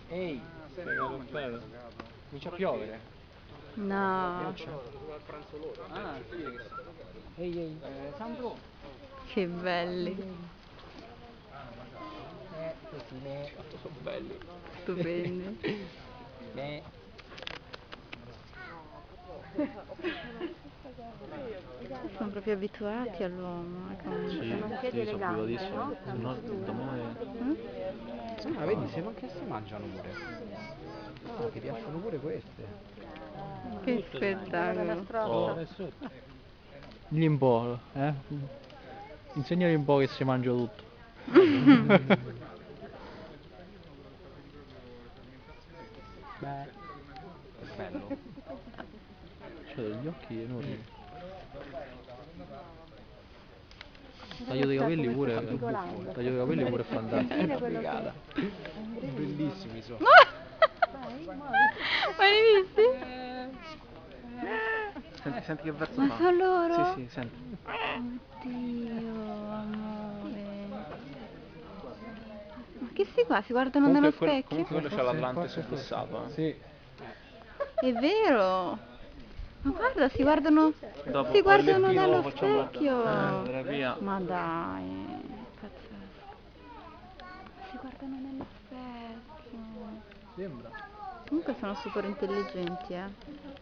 Ehi, comincia a piovere. No, Ah, sì. Ehi, ehi. Sandro. che belli, Questi ne. Quanto sono belli. stupendi. Ne. Sono proprio abituati all'uomo, Sì, comunque. sì, sono abituatissimi. Se no, da me... Mm? Ah, vedi, se non che si mangiano pure. Ah, ti piacciono pure queste. Che spettacolo. Oh, Digli un po', insegnagli un po' che si mangia tutto. Beh, è bello. C'ha degli occhi enormi. Taglio dei capelli pure, taglio dei capelli pure è fantastico. Figata. Bellissimi sono. Ma li hai visti? Senti, senti che verso Ma fa. sono loro? Sì, sì, senti. Oddio, amore. Ma che sti qua? Si guardano Comunque, nello specchio? comunque quello c'ha l'Atlantis fissato, eh. Sì. È vero! Ma guarda, si guardano dopo si poi il guardano lettino lo dallo facciamo specchio! andare via. Ma dai, pazzesco. Si guardano nello specchio. Sembra. Comunque sono super intelligenti, eh.